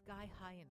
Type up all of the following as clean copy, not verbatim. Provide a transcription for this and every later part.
sky high and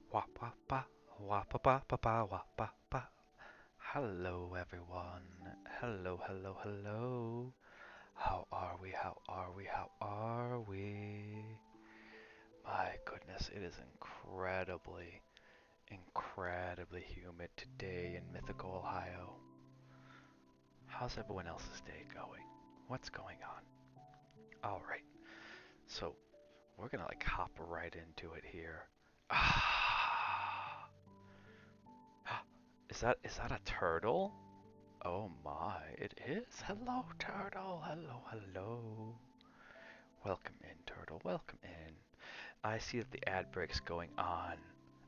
Wah pa pa, wah pa pa pa pa, wah pa pa. Hello everyone. Hello, hello, hello. How are we? How are we? How are we? My goodness, it is incredibly humid today in Mythical, Ohio. How's everyone else's day going? What's going on? Alright, so we're gonna like hop right into it here. Ah, is that a turtle? Oh my, it is. Hello, turtle. Hello, hello. Welcome in, turtle. Welcome in. I see that the ad break's going on.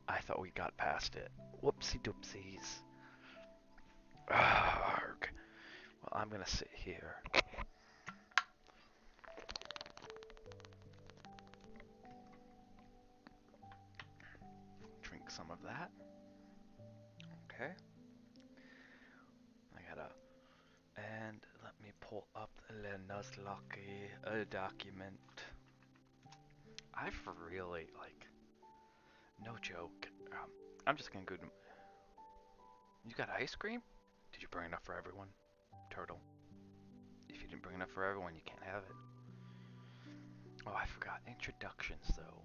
I thought we got past it. Whoopsie doopsies. Arg. Well, I'm gonna sit here. Drink some of that. Okay. I gotta. And let me pull up the Nuzlocke document. I've really, like, no joke. I'm just gonna go to. You got ice cream? Did you bring enough for everyone? Turtle. If you didn't bring enough for everyone, you can't have it. Oh, I forgot. Introductions, though.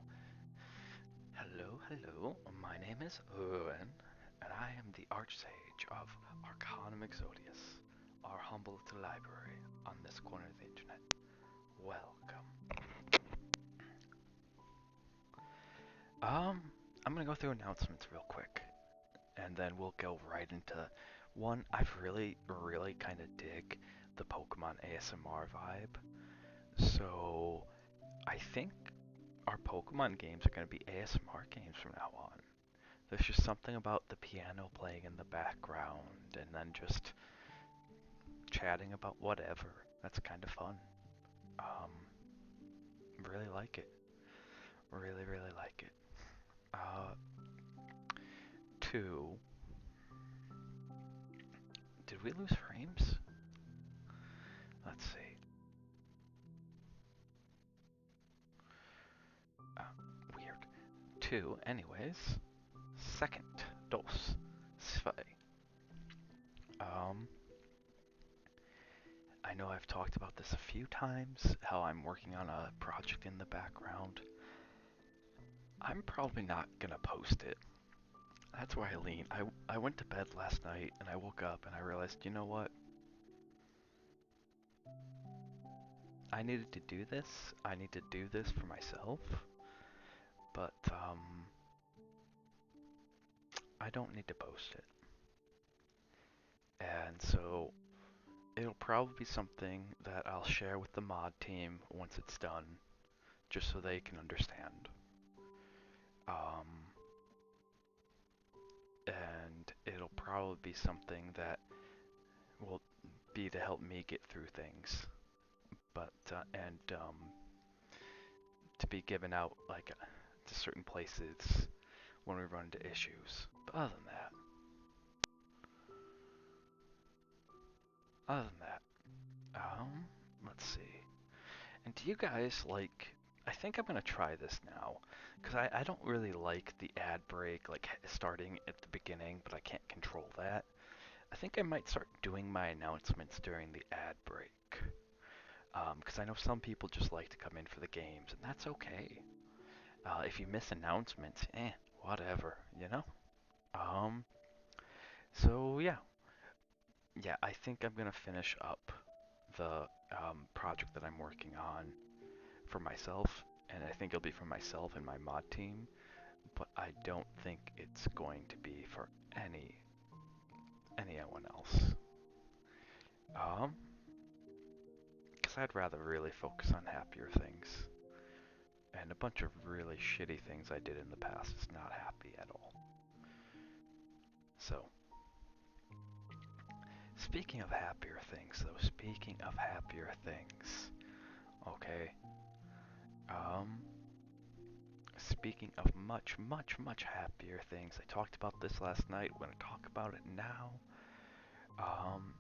Hello, hello. My name is Owen, and I am the Archsage of Arcanum Exodius, our humble little library on this corner of the internet. Welcome. I'm gonna go through announcements real quick, and then we'll go right into one. I've really kind of dig the Pokemon ASMR vibe, so I think our Pokemon games are going to be ASMR games from now on. There's just something about the piano playing in the background and then just chatting about whatever. That's kind of fun. Um, really like it. Really like it. Uh, Two. Did we lose frames? Let's see. Weird. Two. Anyways. Second. Dos. Zwei. Um, I know I've talked about this a few times, how I'm working on a project in the background. I'm probably not gonna post it. That's where I lean. I went to bed last night and I woke up and I realized, you know what? I needed to do this. I need to do this for myself. But I don't need to post it. And so it'll probably be something that I'll share with the mod team once it's done, just so they can understand. Um, and it'll probably be something that will be to help me get through things, but to be given out like to certain places when we run into issues. But other than that, let's see. And do you guys like? I think I'm gonna try this now, because I don't really like the ad break, like starting at the beginning, but I can't control that. I think I might start doing my announcements during the ad break. Because I know some people just like to come in for the games, and that's okay. If you miss announcements, whatever, you know? Um, so yeah, I think I'm gonna finish up the project that I'm working on for myself, and I think it'll be for myself and my mod team, but I don't think it's going to be for anyone else. Um, because I'd rather really focus on happier things. And a bunch of really shitty things I did in the past is not happy at all. So, speaking of happier things, though, speaking of happier things, okay, um, speaking of much, much, much happier things, I talked about this last night, we're gonna talk about it now. Um,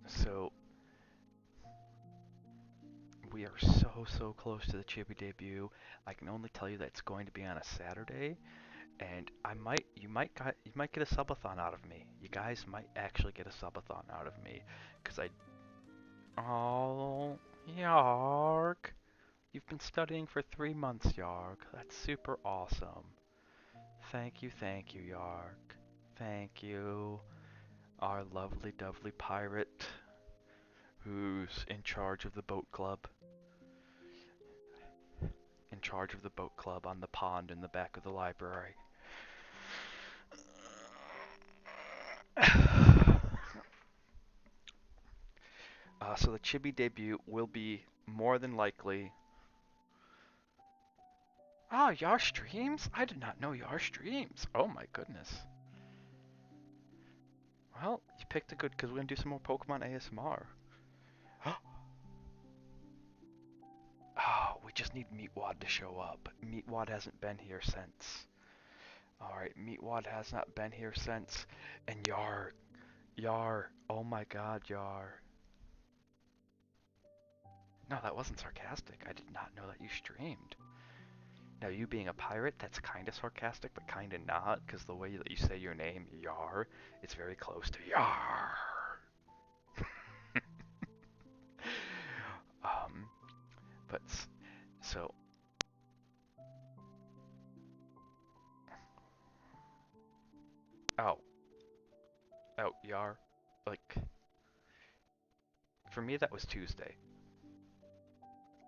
so, we are so close to the Chibi debut. I can only tell you that it's going to be on a Saturday, and you might get a subathon out of me. You guys might actually get a subathon out of me, cause oh, Yarg, you've been studying for 3 months, Yarg. That's super awesome. Thank you, Yarg. Thank you, our lovely, dovely pirate, who's in charge of the boat club. In charge of the boat club on the pond in the back of the library. So the Chibi debut will be more than likely. Ah, Yar streams? I did not know Yar streams. Oh my goodness. Well, you picked a good, because we're gonna do some more Pokemon ASMR. Oh, we just need Meatwad to show up. Meatwad hasn't been here since. Alright, Meatwad has not been here since. And Yar, oh my god, Yar. No, that wasn't sarcastic. I did not know that you streamed. Now, you being a pirate, that's kind of sarcastic, but kind of not, because the way that you say your name, Yar, it's very close to Yar. um, but, so, oh, Yar, like, for me that was Tuesday.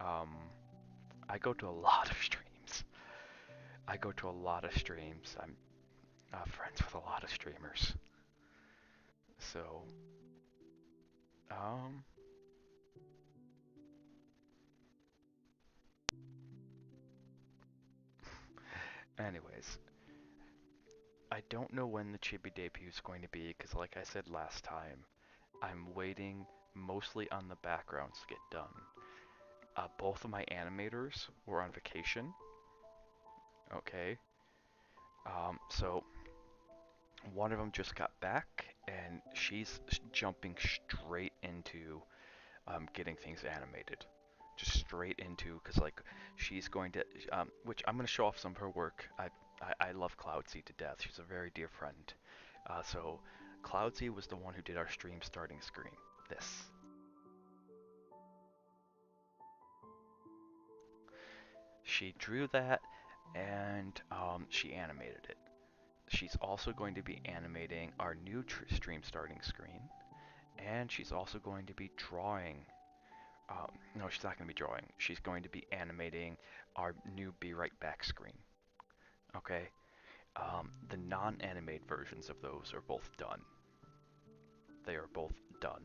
Um, I go to a lot of streams. I go to a lot of streams. I'm friends with a lot of streamers. So, um, anyways, I don't know when the Chibi debut is going to be, because like I said last time, I'm waiting mostly on the backgrounds to get done. Both of my animators were on vacation. Okay. So one of them just got back, and she's jumping straight into getting things animated. Just straight into, because like she's going to, which I'm going to show off some of her work. I love Cloudsy to death. She's a very dear friend. So Cloudsy was the one who did our stream starting screen. This. She drew that, and she animated it. She's also going to be animating our new stream starting screen, and she's also going to be drawing. No, she's not going to be drawing. She's going to be animating our new Be Right Back screen. Okay. The non-animated versions of those are both done. They are both done.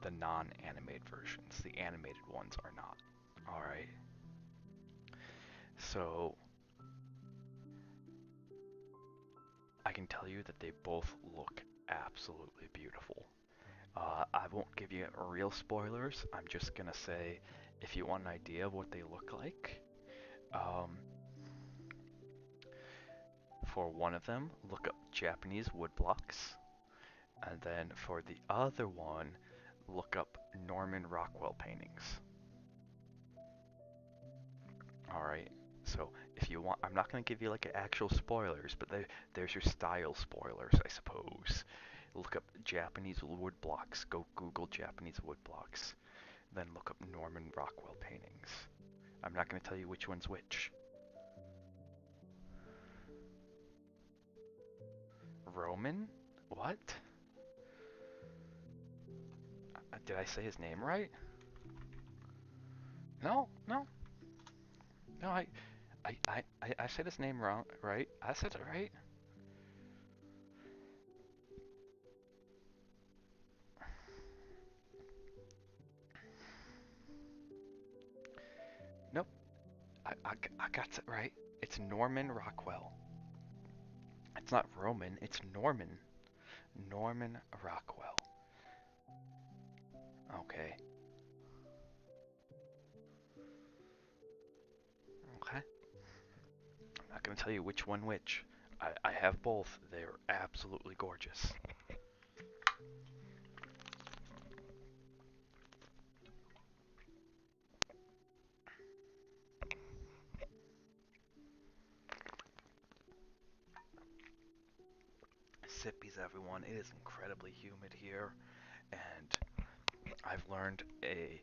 The non-animated versions. The animated ones are not. Alright. So, I can tell you that they both look absolutely beautiful. I won't give you real spoilers. I'm just gonna say, if you want an idea of what they look like, um, for one of them, look up Japanese woodblocks. And then for the other one, look up Norman Rockwell paintings. Alright, so if you want, I'm not going to give you like actual spoilers, but there's your style spoilers, I suppose. Look up Japanese woodblocks. Go Google Japanese woodblocks. Then look up Norman Rockwell paintings. I'm not going to tell you which one's which. Roman? What? Did I say his name right? No, no, no. I said his name wrong, right? I said it right. Nope. I got it right. It's Norman Rockwell. It's not Roman. It's Norman. Norman Rockwell. Okay. Okay. I'm not gonna tell you which one which. I have both. They're absolutely gorgeous. Sippies, everyone. It is incredibly humid here, and I've learned a.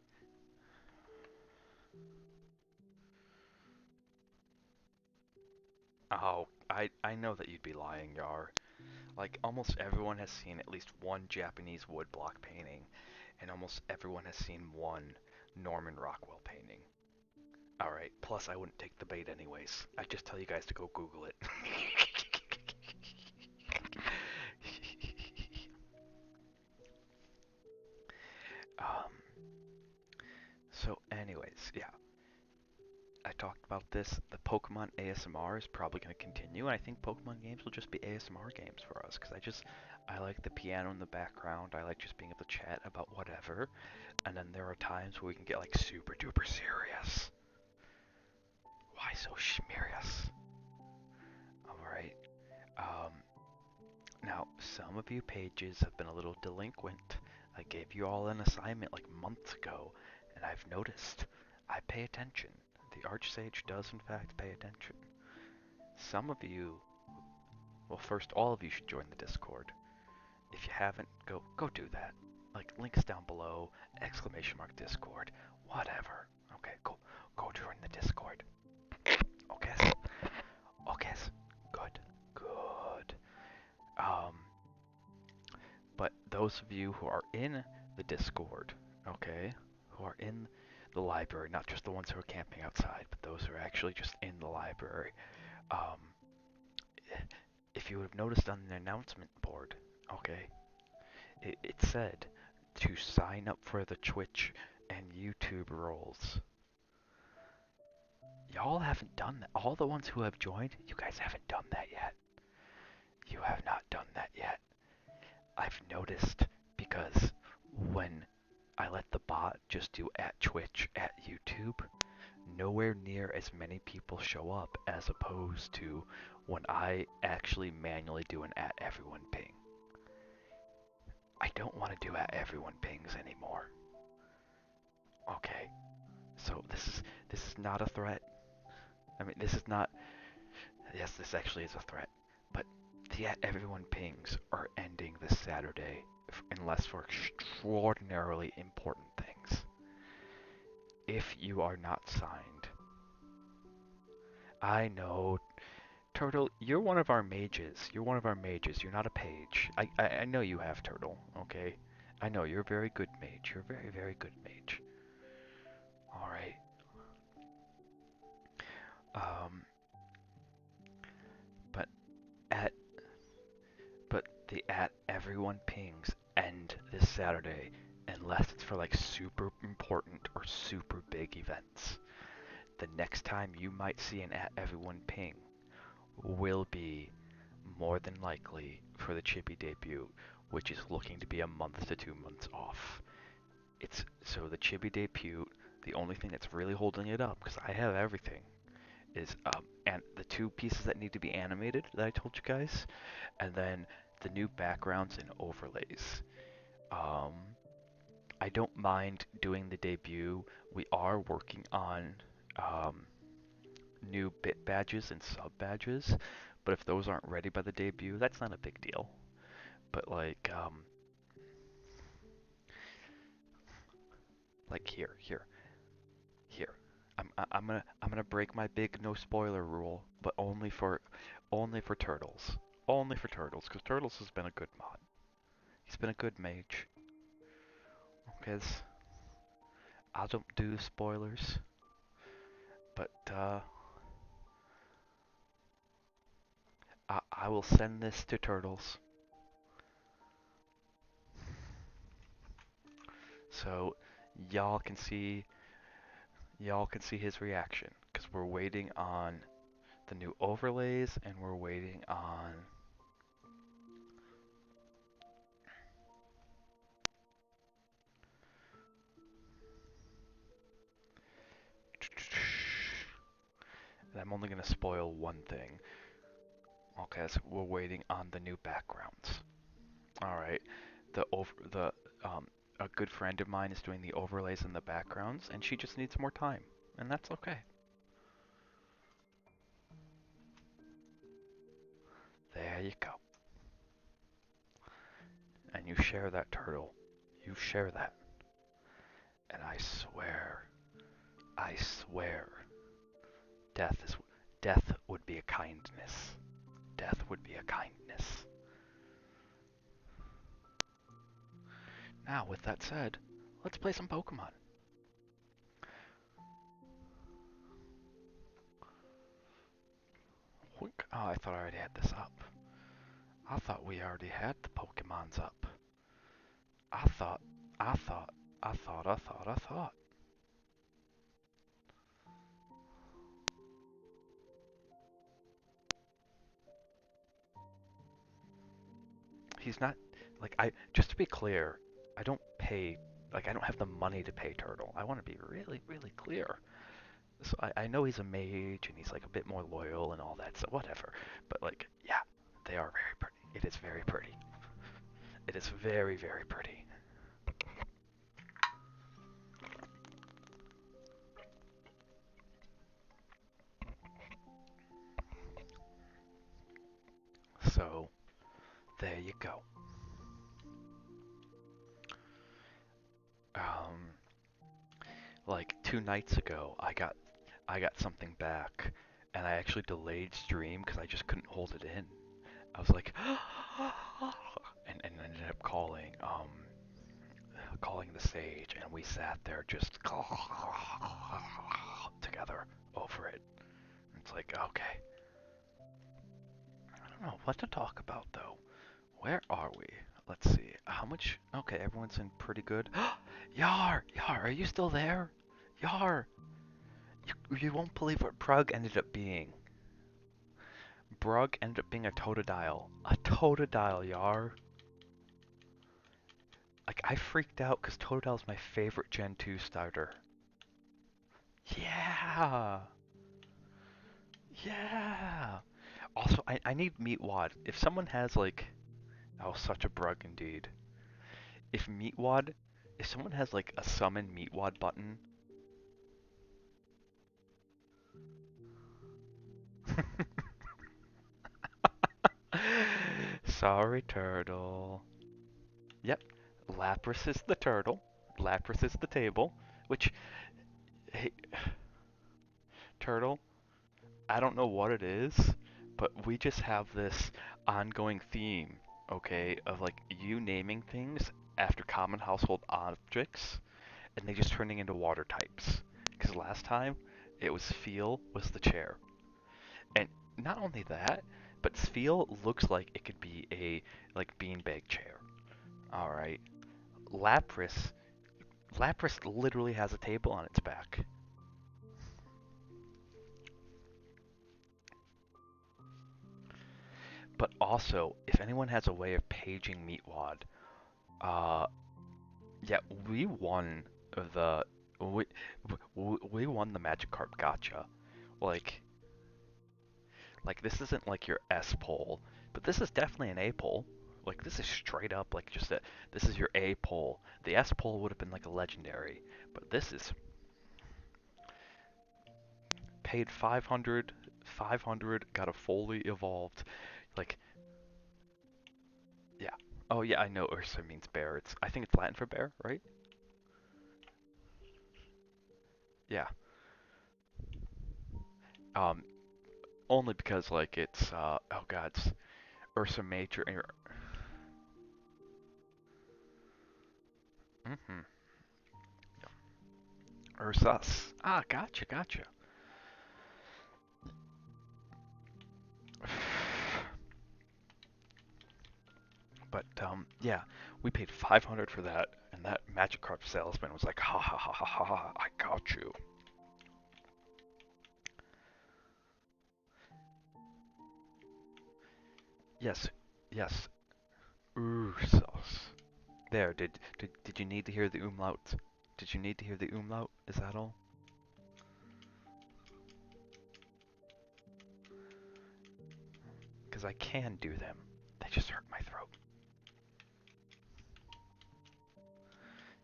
Oh, I know that you'd be lying, Yar. Like, almost everyone has seen at least one Japanese woodblock painting, and almost everyone has seen one Norman Rockwell painting. Alright, plus I wouldn't take the bait anyways. I'd just tell you guys to go Google it. um, so anyways, yeah. I talked about this. The Pokemon ASMR is probably going to continue, and I think Pokemon games will just be ASMR games for us, because I like the piano in the background, I like just being able to chat about whatever, and then there are times where we can get like super duper serious. Why so schmerious? Alright, um, now some of you pages have been a little delinquent. I gave you all an assignment like months ago, and I've noticed. I pay attention. The Archsage does in fact pay attention. Some of you, well, first, all of you should join the Discord. If you haven't, go do that. Like, links down below, exclamation mark Discord, whatever. Okay, go join the Discord. Okay, okay, good, good. Um, but those of you who are in the Discord, okay, who are in the library, not just the ones who are camping outside, but those who are actually just in the library, um, if you would have noticed on the announcement board, okay, it said to sign up for the Twitch and YouTube roles. Y'all haven't done that. All the ones who have joined, you guys haven't done that yet. You have not done that yet. I've noticed because when I let the bot just do at Twitch, at YouTube, nowhere near as many people show up as opposed to when I actually manually do an at everyone ping. I don't want to do at everyone pings anymore. Okay, so this is not a threat. I mean, this is not. Yes, this actually is a threat. But the at everyone pings are ending this Saturday, unless for extraordinarily important things. If you are not signed, I know Turtle, you're one of our mages. You're one of our mages. You're not a page. I know you have Turtle, okay? I know you're a very good mage. You're a very, very good mage. Alright. Um, but at but the at everyone pings end this Saturday unless it's for like super important or super big events. The next time you might see an at everyone ping will be more than likely for the Chippy debut, which is looking to be a month to 2 months off. It's so the Chibi debut. The only thing that's really holding it up, because I have everything, is and the two pieces that need to be animated that I told you guys, and then the new backgrounds and overlays. Um, I don't mind doing the debut. We are working on um, new bit badges and sub badges, but if those aren't ready by the debut, that's not a big deal. But like here. I'm gonna break my big no spoiler rule, but only for turtles. Only for turtles, because turtles has been a good mod. He's been a good mage. Because I don't do spoilers, but I will send this to turtles, so y'all can see y'all can see his reaction. Because we're waiting on the new overlays, and we're waiting on and I'm only gonna spoil one thing. Okay, so we're waiting on the new backgrounds. All right, the a good friend of mine is doing the overlays and the backgrounds, and she just needs more time, and that's okay. There you go. And you share that, turtle. You share that, and I swear, death is death would be a kindness. Death would be a kindness. Now, with that said, let's play some Pokemon. Oh, I thought I already had this up. I thought we already had the Pokemons up. I thought, I thought, I thought. He's not, like, just to be clear, I don't pay, like, I don't have the money to pay Turtle. I want to be really, really clear. So I know he's a mage and he's like a bit more loyal and all that, so whatever. But like, yeah, they are very pretty. It is very pretty. It is very, very pretty. So there you go. Um, like 2 nights ago, I got something back, and I actually delayed stream because I just couldn't hold it in. I was like, and ended up calling the sage, and we sat there just together over it. It's like, okay, I don't know what to talk about though. Where are we? Let's see. How much? Okay, everyone's in pretty good. Yar, are you still there? Yar, you won't believe what Brug ended up being. Brug ended up being a Totodile. A Totodile, Yar. Like, I freaked out because Totodile's my favorite Gen 2 starter. Yeah! Yeah! Also, I need Meatwad. If someone has, like... Oh, such a Brug indeed. If Meatwad... If someone has, like, a summon Meatwad button... Sorry, turtle. Yep. Lapras is the turtle. Lapras is the table. Which... Hey, turtle, I don't know what it is, but we just have this ongoing theme, okay, of like you naming things after common household objects and they just turning into water types. Because last time it was Sfeel was the chair. And not only that, but Sfeel looks like it could be a like beanbag chair. Alright. Lapras Lapras literally has a table on its back. But also, if anyone has a way of paging Meatwad, uh, yeah, we won the we, we won the Magikarp Gotcha. Like, like this isn't like your S pull, but this is definitely an A pull. Like this is straight up like just a this is your A pull. The S pull would have been like a legendary, but this is paid 500, 500, got a fully evolved. Like, yeah. Oh yeah, I know Ursa means bear. It's I think it's Latin for bear, right? Yeah. Um, only because like it's oh god, it's Ursa Major. Mm-hmm. Ursus. Ah, gotcha, gotcha. But yeah, we paid 500 for that, and that Magikarp salesman was like, ha ha ha ha ha, ha, I got you. Yes, yes, Ursus. There, did you need to hear the umlaut? Did you need to hear the umlaut? Is that all? Because I can do them. They just hurt my throat.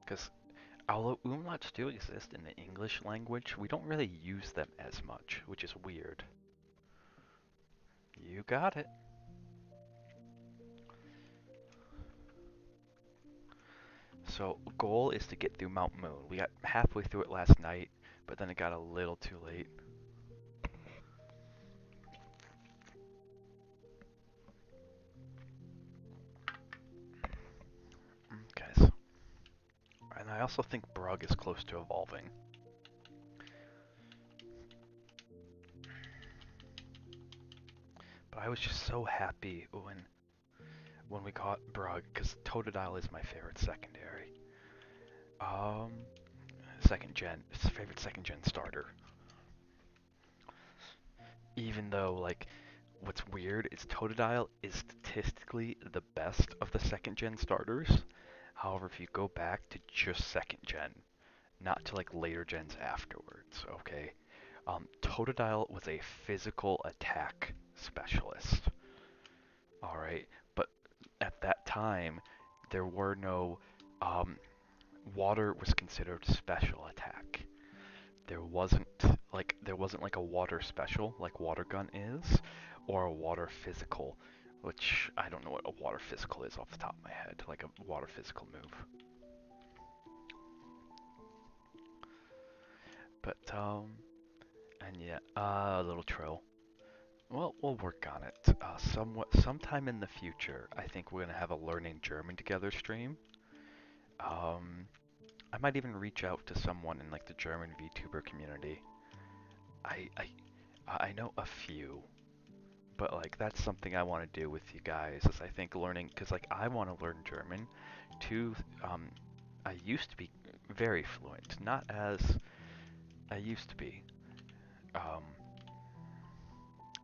Because although umlauts do exist in the English language, we don't really use them as much, which is weird. You got it. So, goal is to get through Mount Moon. We got halfway through it last night, but then it got a little too late. Okay, so, and I also think Brug is close to evolving. But I was just so happy when we caught Brug, because Totodile is my favorite secondary. Um, second gen, favorite second gen starter. Even though, like, what's weird is Totodile is statistically the best of the second gen starters. However, if you go back to just second gen, not to like later gens afterwards, okay? Totodile was a physical attack specialist, alright? But at that time, there were no, um, water was considered special attack. There wasn't like a water special like water gun is, or a water physical, which I don't know what a water physical is off the top of my head, like a water physical move. But and yeah, a little troll. Well, we'll work on it. Sometime in the future, I think we're gonna have a learning German together stream. Um, I might even reach out to someone in like the German VTuber community. I I I know a few, but like that's something I want to do with you guys. Is I think learning, because like I want to learn German. Too, I used to be very fluent, not as I used to be. Um,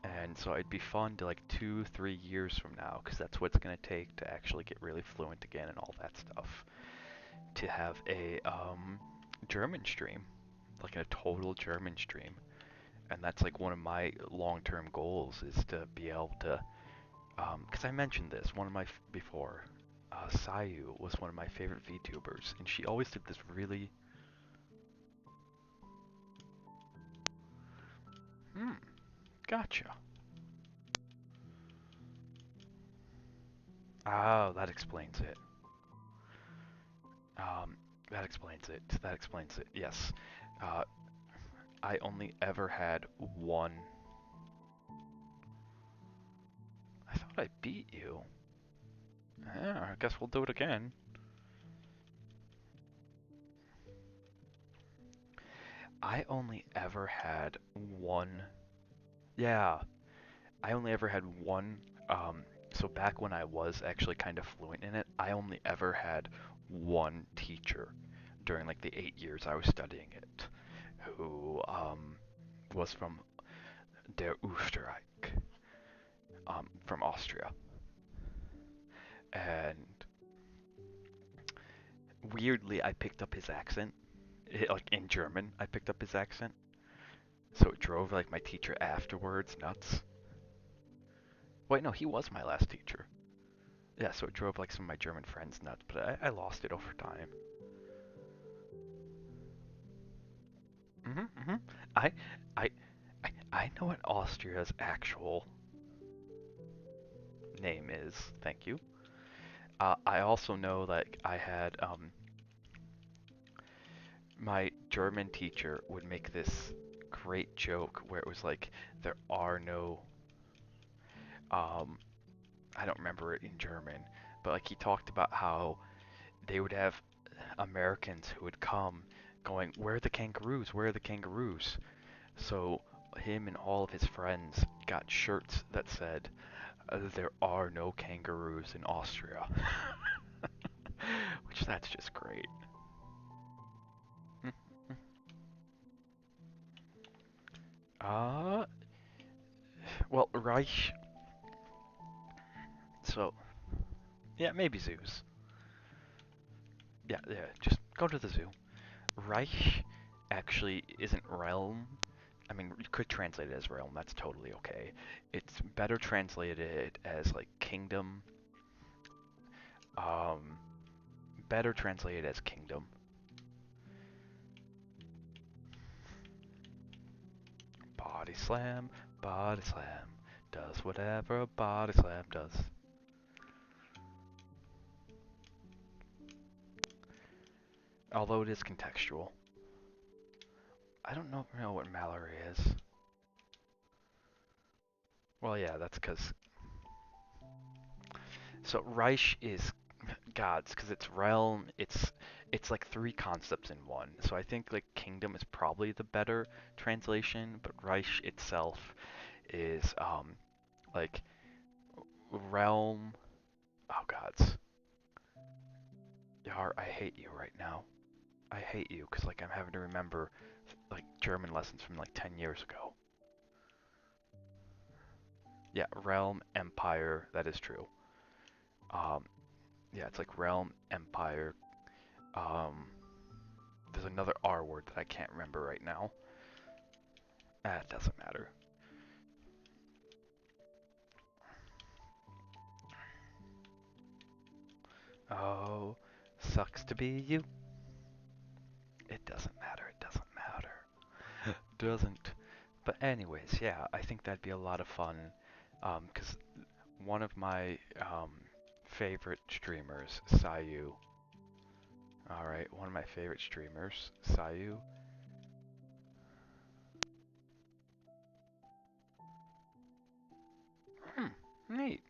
and so it'd be fun to like 2, 3 years from now, because that's what it's gonna take to actually get really fluent again and all that stuff. To have a German stream, like a total German stream, and that's like one of my long-term goals is to be able to. Because I mentioned this one of my before. Sayu was one of my favorite VTubers, and she always did this really. Hmm. Gotcha. Oh, that explains it. Um, that explains it. That explains it. Yes. Uh, I only ever had one. I beat you. Yeah, I guess we'll do it again. I only ever had one. Yeah, I only ever had one. So back when I was actually kind of fluent in it, I only ever had one teacher during like the 8 years I was studying it, who was from der Österreich, from Austria, and weirdly I picked up his accent, like in German. I picked up his accent, so it drove like my teacher afterwards nuts. Wait, no, he was my last teacher. Yeah, so it drove like some of my German friends nuts, but I lost it over time. Hmm. I, I, I know what Austria's actual name is. Thank you. I also know that I had my German teacher would make this great joke where it was like there are no I don't remember it in German, but like he talked about how they would have Americans who would come going, "Where are the kangaroos? Where are the kangaroos?" So him and all of his friends got shirts that said, "There are no kangaroos in Austria," which that's just great. Uh, well, Reich. So yeah, maybe zoos. Yeah, yeah. Just go to the zoo. Reich actually isn't realm. I mean, you could translate it as realm. That's totally okay. It's better translated as like kingdom. Um, better translated as kingdom. Body slam, body slam. Does whatever a body slam does. Although it is contextual. I don't know what Mallory is. Well, yeah, that's because. So Reich is gods because it's realm. It's like three concepts in one. So I think like kingdom is probably the better translation, but Reich itself is like realm. Oh gods, Yar, I hate you right now. I hate you because like I'm having to remember like German lessons from like 10 years ago. Yeah, realm, empire. That is true. Um, yeah, it's like realm, empire. Um, there's another R word that I can't remember right now. Ah, it doesn't matter. Oh, sucks to be you. It doesn't matter. It doesn't matter. Doesn't. But anyways, yeah, I think that'd be a lot of fun. Because one of my favorite streamers, Sayu. All right, one of my favorite streamers, Sayu. Hmm, neat.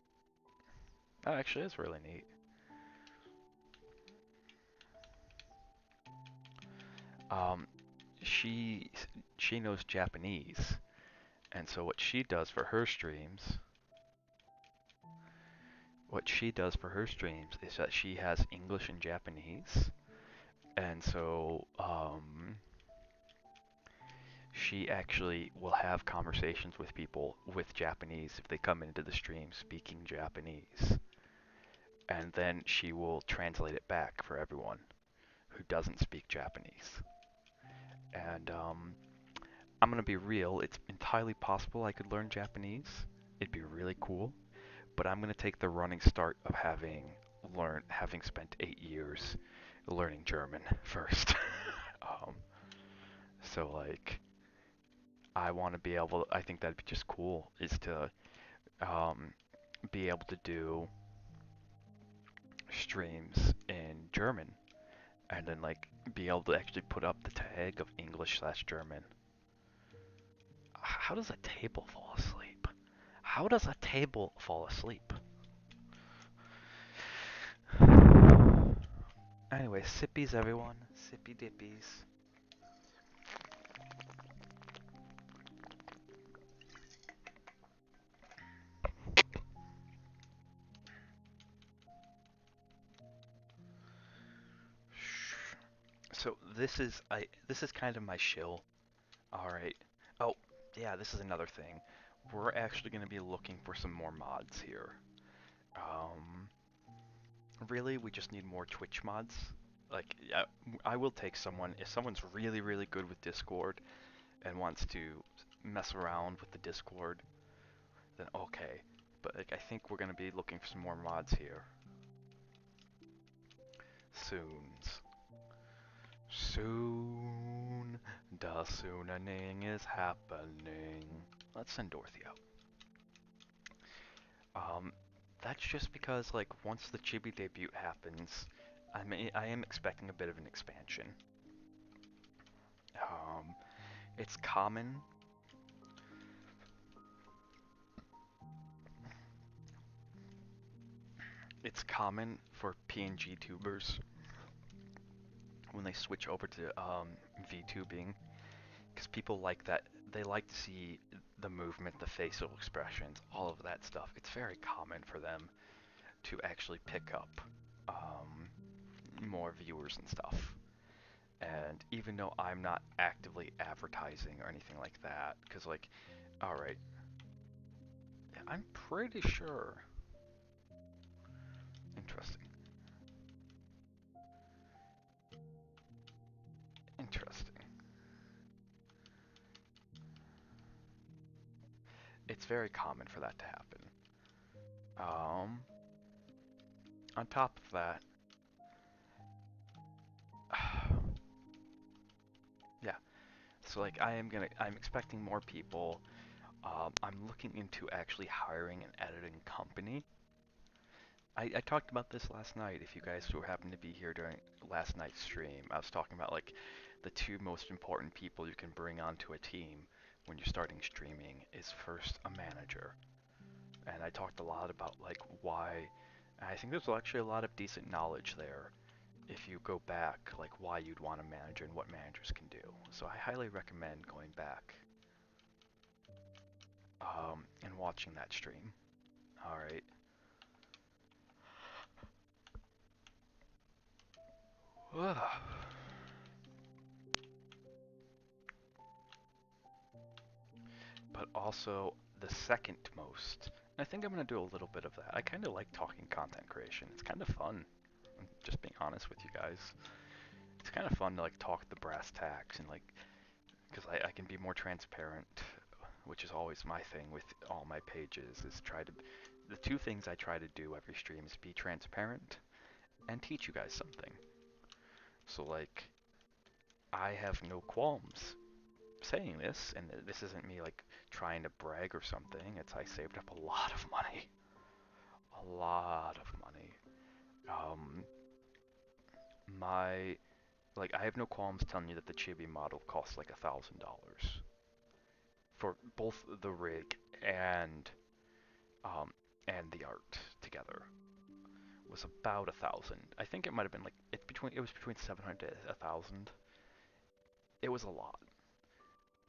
That actually is really neat. Um, she she knows Japanese, and so what she does for her streams is that she has English and Japanese, and so she actually will have conversations with people with Japanese if they come into the stream speaking Japanese, and then she will translate it back for everyone who doesn't speak Japanese. And I'm gonna be real; it's entirely possible I could learn Japanese. It'd be really cool, but I'm gonna take the running start of having spent 8 years learning German first. um, so like, I want to be able. I think that'd be just cool. Is to um, be able to do streams in German and then like be able to actually put up the tag of English/German. How does a table fall asleep? How does a table fall asleep? Anyway, sippies everyone. Sippy dippies. So this is kind of my shill. Alright. Oh, yeah, this is another thing. We're actually gonna be looking for some more mods here. Um Really, we just need more Twitch mods. Like, yeah, I will take someone if someone's really, really good with Discord and wants to mess around with the Discord, then okay. But like, I think we're gonna be looking for some more mods here. Soons. Soon. The sooning is happening. Let's send Dorothy out. Um, that's just because like once the Chibi debut happens, I am expecting a bit of an expansion. Um, it's common. It's common for PNG tubers when they switch over to VTubing, because people like that. They like to see the movement, the facial expressions, all of that stuff. It's very common for them to actually pick up more viewers and stuff. And even though I'm not actively advertising or anything like that, because like, all right, I'm pretty sure. Interesting. Interesting. It's very common for that to happen. Um, on top of that, yeah. So like, I'm expecting more people. I'm looking into actually hiring an editing company. I talked about this last night. If you guys who happened to be here during last night's stream, I was talking about like the two most important people you can bring onto a team when you're starting streaming is first a manager. And I talked a lot about like why. I think there's actually a lot of decent knowledge there if you go back, like why you'd want a manager and what managers can do. So I highly recommend going back and watching that stream. All right. But also the second most. I think I'm gonna do a little bit of that. I kind of like talking content creation. It's kind of fun. I'm just being honest with you guys. It's kind of fun to like talk the brass tacks and like, because I can be more transparent, which is always my thing with all my pages. Is try to the two things I try to do every stream is be transparent and teach you guys something. So like, I have no qualms saying this, and this isn't me like trying to brag or something. It's I saved up a lot of money, a lot of money. Um, my like I have no qualms telling you that the Chibi model costs like $1,000 for both the rig and um and the art together was about 1,000. I think it might have been like it was between 700 to 1,000. It was a lot.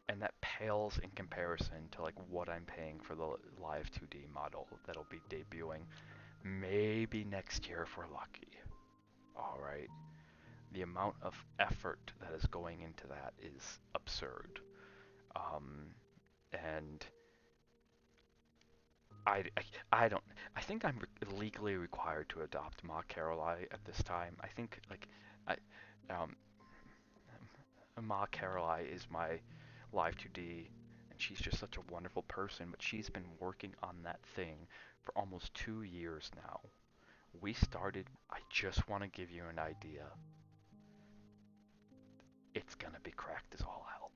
And that pales in comparison to like what I'm paying for the live 2D model that'll be debuting maybe next year if we're lucky. All right. The amount of effort that is going into that is absurd. Um, and I don't. I think I'm legally required to adopt Ma Caroline at this time. I think like I um Ma Caroline is my live 2D, and she's just such a wonderful person. But she's been working on that thing for almost 2 years now. We started. I just want to give you an idea. It's gonna be cracked as all hell.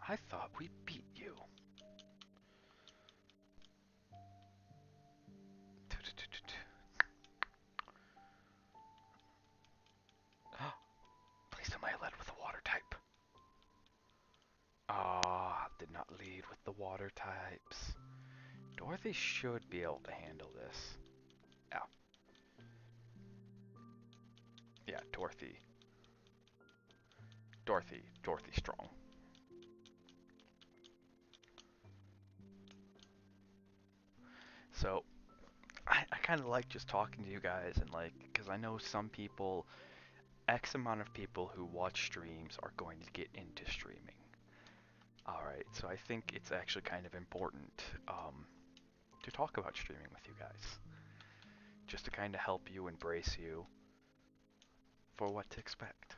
I thought we beat you. Please tell me I led with the water type. Ah, did not lead with the water types. Dorothy should be able to handle this. Yeah, yeah, Dorothy. Dorothy strong. So, I kind of like just talking to you guys and like, because I know some people, X amount of people who watch streams are going to get into streaming. Alright, so I think it's actually kind of important to talk about streaming with you guys. Just to kind of help you embrace you for what to expect.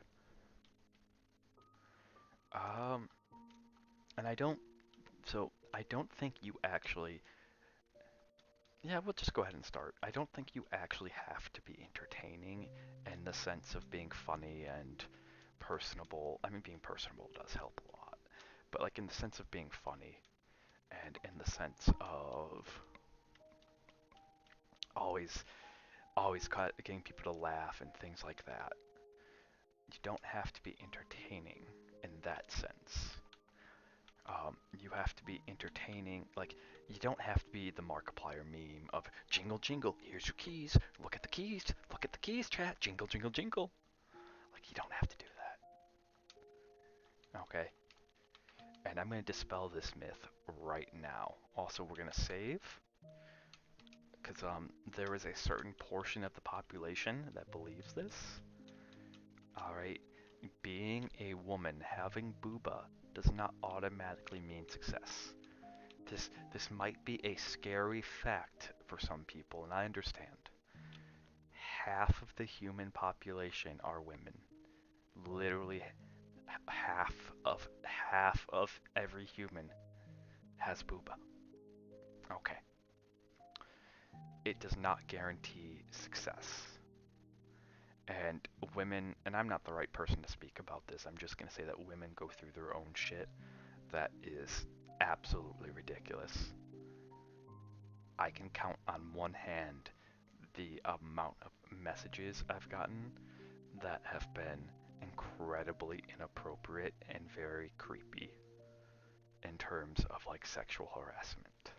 Um, and I don't think you actually, yeah, we'll just go ahead and start. I don't think you actually have to be entertaining in the sense of being funny and personable. I mean, being personable does help a lot, but like in the sense of being funny and in the sense of always, always getting people to laugh and things like that. You don't have to be entertaining in that sense. You have to be entertaining. Like, you don't have to be the Markiplier meme of jingle jingle, here's your keys, look at the keys, chat, jingle jingle jingle. Like, you don't have to do that. Okay? And I'm going to dispel this myth right now. Also, we're going to save, because there is a certain portion of the population that believes this. Alright? Being a woman, having booba, does not automatically mean success. This might be a scary fact for some people, and I understand. Half of the human population are women. Literally half of every human has booba. Okay. It does not guarantee success. And women, and I'm not the right person to speak about this, I'm just going to say that women go through their own shit that is absolutely ridiculous. I can count on one hand the amount of messages I've gotten that have been incredibly inappropriate and very creepy in terms of like sexual harassment.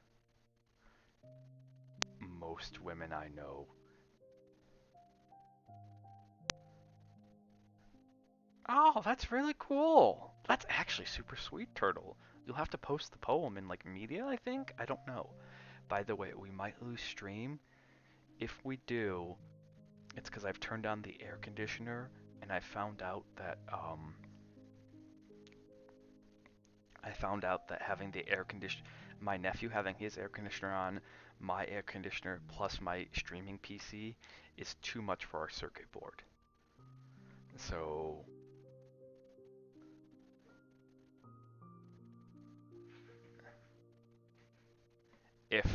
Most women I know. Oh, that's really cool. That's actually super sweet, Turtle. You'll have to post the poem in like media, I think? I don't know. By the way, we might lose stream. If we do, it's because I've turned on the air conditioner and I found out that having the air condition, my nephew having his air conditioner on, my air conditioner plus my streaming PC is too much for our circuit board. So if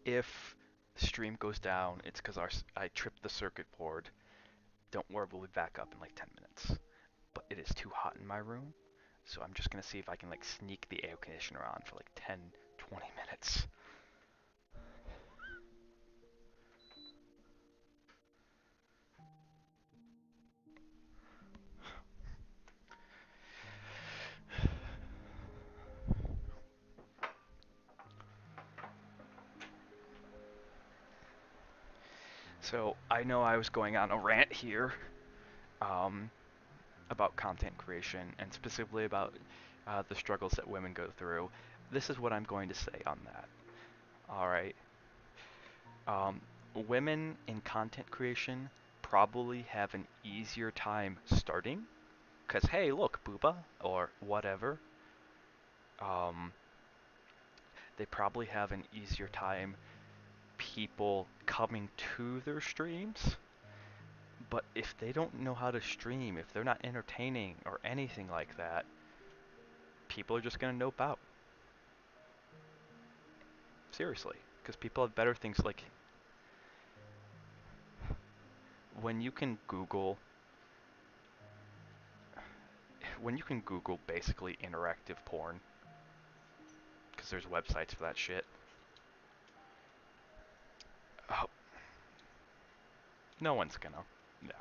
if the stream goes down, it's because I tripped the circuit board. Don't worry, we'll be back up in like 10 minutes. But it is too hot in my room, so I'm just gonna see if I can like sneak the air conditioner on for like 10, 20 minutes. So I know I was going on a rant here um, about content creation and specifically about the struggles that women go through. This is what I'm going to say on that. All right. Um, Women in content creation probably have an easier time starting because, hey, look, booba, or whatever. Um, they probably have an easier time people coming to their streams. But if they don't know how to stream, if they're not entertaining or anything like that, people are just going to nope out. Seriously. Because people have better things like when you can Google basically interactive porn, because there's websites for that shit. Oh, no one's gonna. Yeah.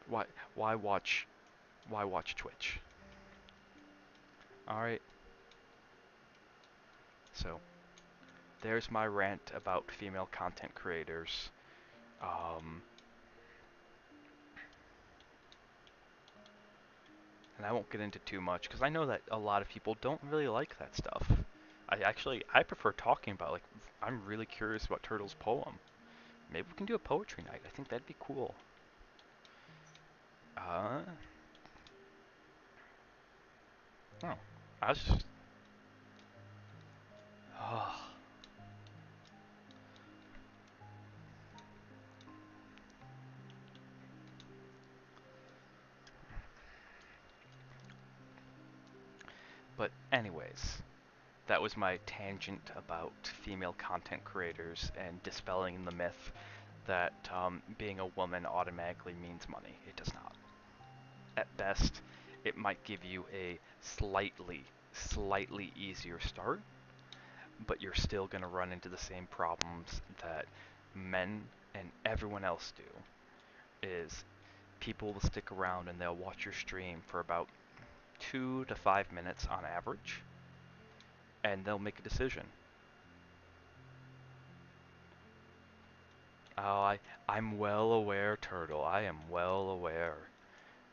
Why why watch why watch Twitch? All right. So there's my rant about female content creators. Um, and I won't get into too much because I know that a lot of people don't really like that stuff. I prefer talking about, like, I'm really curious about Turtle's poem. Maybe we can do a poetry night. I think that'd be cool. Uh, oh, I was just, oh. But anyways, that was my tangent about female content creators and dispelling the myth that being a woman automatically means money. It does not. At best, it might give you a slightly easier start, but you're still going to run into the same problems that men and everyone else do. Is people will stick around and they'll watch your stream for about 2 to 5 minutes on average, and they'll make a decision. Oh, I'm well aware, Turtle. I am well aware.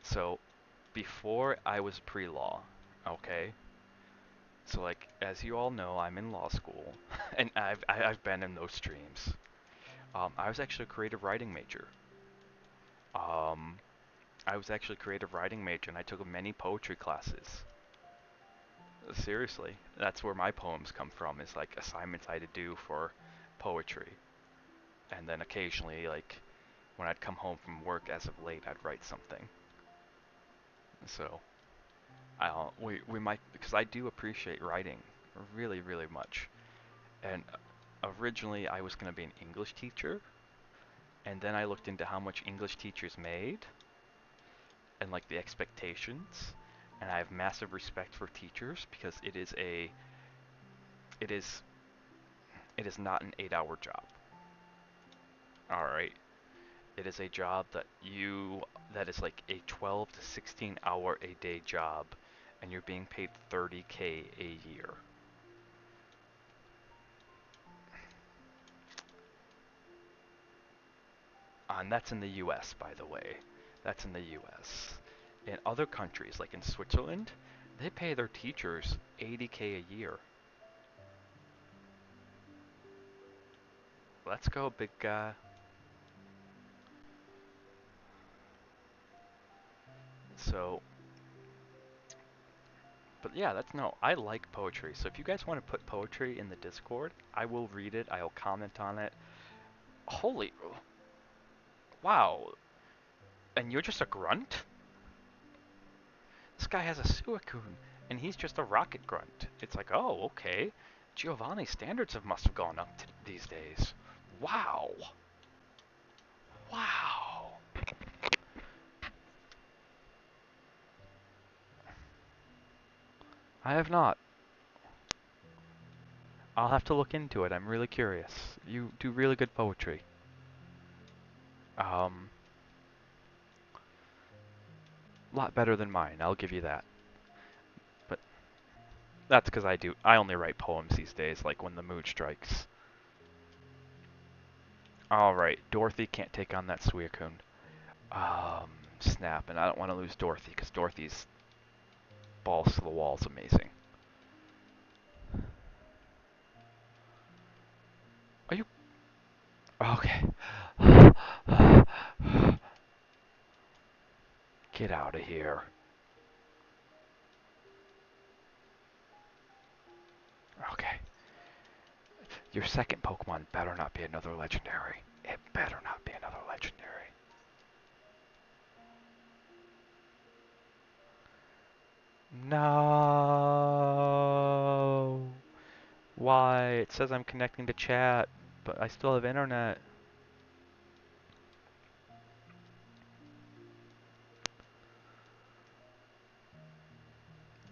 So, before I was pre-law, okay? So, like, as you all know, I'm in law school, and I've been in those streams. I was actually a creative writing major. Um, I was actually a creative writing major, and I took many poetry classes. Seriously, that's where my poems come from, is like assignments I had to do for poetry. And then occasionally, like, when I'd come home from work as of late, I'd write something. So, we might, because I do appreciate writing really, really much. And originally I was going to be an English teacher, and then I looked into how much English teachers made, and like the expectations, and I have massive respect for teachers because it is, it is not an 8-hour job. All right. It is a job that is like a 12 to 16 hour a day job, and you're being paid 30K a year. And that's in the US, by the way. That's in the US. In other countries, like in Switzerland, they pay their teachers 80K a year. Let's go, big guy. So, but yeah, that's no, I like poetry. So if you guys want to put poetry in the Discord, I will read it, I'll comment on it. Holy, wow. And you're just a grunt? This guy has a Suicune, and he's just a rocket grunt. It's like, oh, okay. Giovanni's standards must have gone up these days. Wow. Wow. I have not. I'll have to look into it. I'm really curious. You do really good poetry. Um, lot better than mine. I'll give you that. But that's because I only write poems these days, like when the mood strikes. Alright, Dorothy can't take on that Suicune. Snap, and I don't want to lose Dorothy, because Dorothy's balls to the wall is amazing. Are you... Okay. Get out of here. Okay. Your second Pokemon better not be another legendary. It better not be another legendary. No. Why? It says I'm connecting to chat, but I still have internet.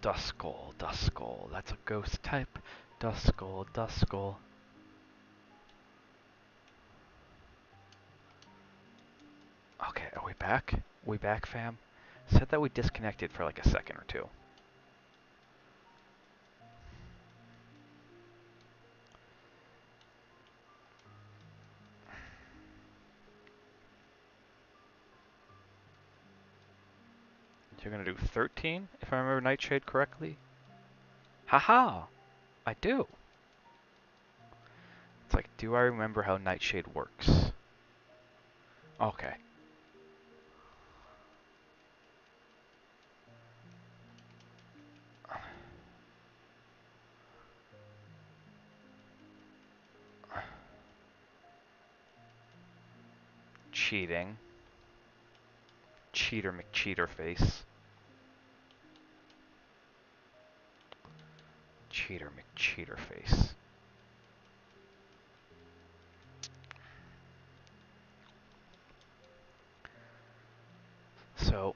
Duskull, Duskull. That's a ghost type. Duskull, Duskull. Okay, are we back? We back, fam? Said that we disconnected for like a second or two. You're gonna do 13, if I remember Nightshade correctly? Haha! I do! It's like, do I remember how Nightshade works? Okay. Cheating. Cheater McCheaterface. Cheater McCheaterface. So,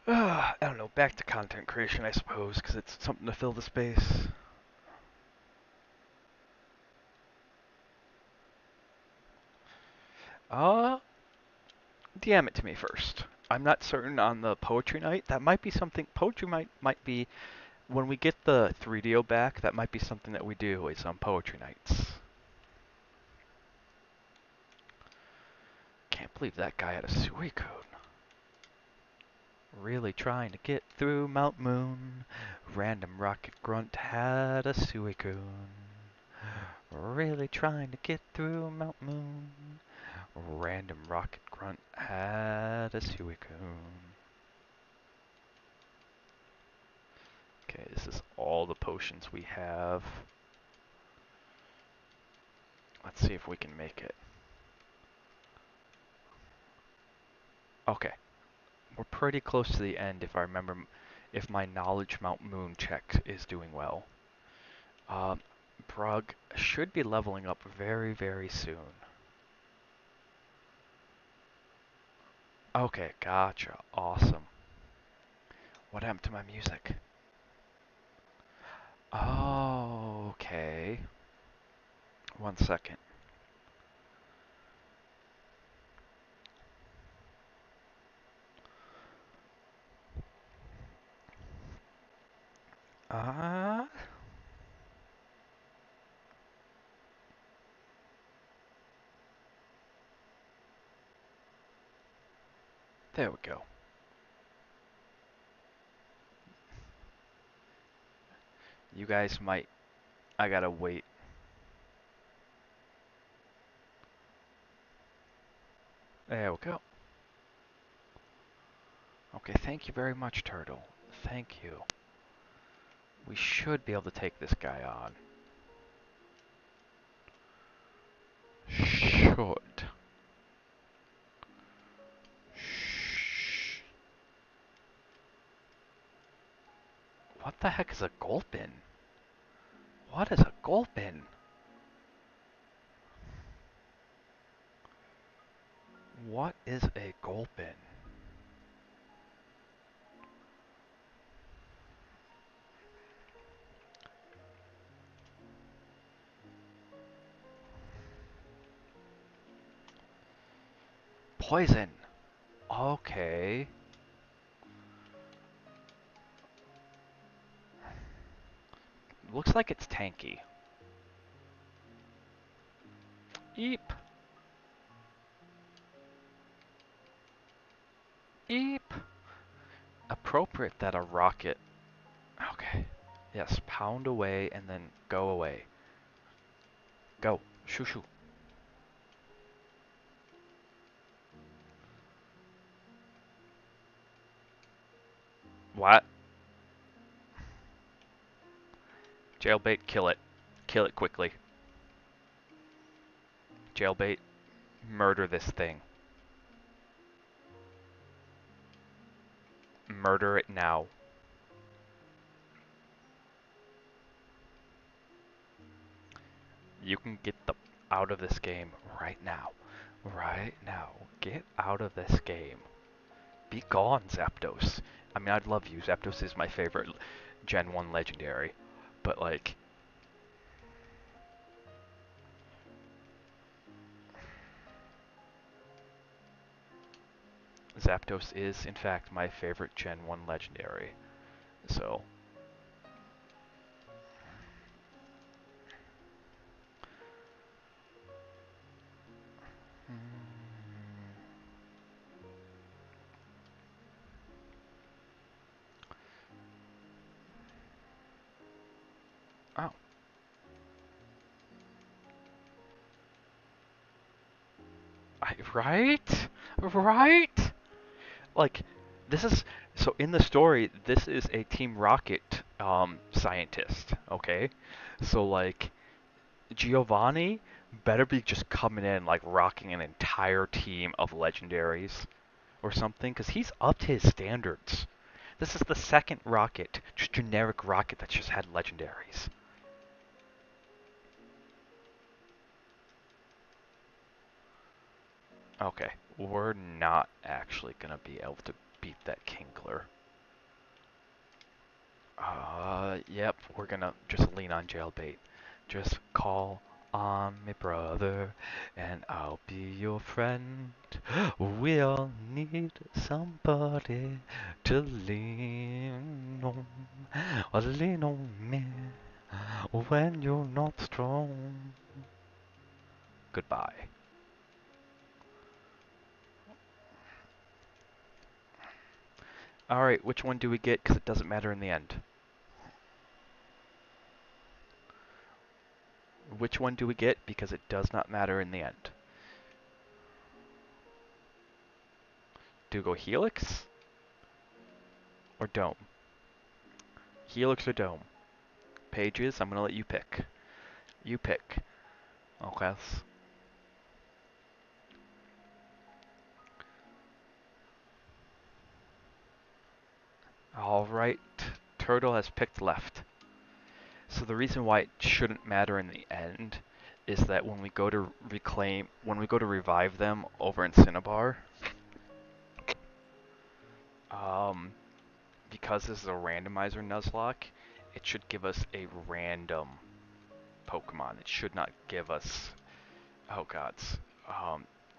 I don't know, back to content creation, I suppose, because it's something to fill the space. DM it to me first. I'm not certain on the poetry night. That might be something, poetry might be, when we get the 3DO back, that might be something that we do, is on poetry nights. Can't believe that guy had a Suicune. Really trying to get through Mount Moon. Random rocket grunt had a Suicune. Really trying to get through Mount Moon. Random rocket grunt had a Suicune. Okay, this is all the potions we have. Let's see if we can make it. Okay. We're pretty close to the end if I remember, if my knowledge Mount Moon check is doing well. Brug should be leveling up very, very soon. Okay, gotcha. Awesome. What happened to my music? Oh, okay. 1 second. Uh, there we go. You guys might, I gotta wait. There we go. Okay, thank you very much, Turtle. Thank you. We should be able to take this guy on. Should. Shh. What the heck is a Gulpin? What is a Gulpin? What is a Gulpin? Poison. Okay. Looks like it's tanky. Eep. Eep. Appropriate that a rocket. Okay. Yes, pound away and then go away. Go. Shoo shoo. What? Jailbait, kill it. Kill it quickly. Jailbait, murder this thing. Murder it now. You can get the out of this game right now. Right now. Get out of this game. Be gone, Zapdos. I mean, I'd love you. Zapdos is my favorite Gen 1 legendary. But, like... Zapdos is, in fact, my favorite Gen 1 legendary. So... Oh, right? Right? Like, this is so in the story, this is a Team Rocket scientist, okay? So like Giovanni better be just coming in like rocking an entire team of legendaries or something, because he's upped his standards. This is the second rocket, just generic rocket that's just had legendaries. Okay, we're not actually gonna be able to beat that Kingler. Yep, we're gonna just lean on jailbait. Just call on me, brother, and I'll be your friend. We all need somebody to lean on. Lean on me when you're not strong. Goodbye. Alright, which one do we get? Because it doesn't matter in the end. Which one do we get? Because it does not matter in the end. Do we go Helix or Dome? Helix or Dome? Pages, I'm gonna let you pick. You pick. Okay. Alright. Turtle has picked left. So the reason why it shouldn't matter in the end is that when we go to revive them over in Cinnabar, um, because this is a randomizer Nuzlocke, it should give us a random Pokemon. It should not give us, oh gods,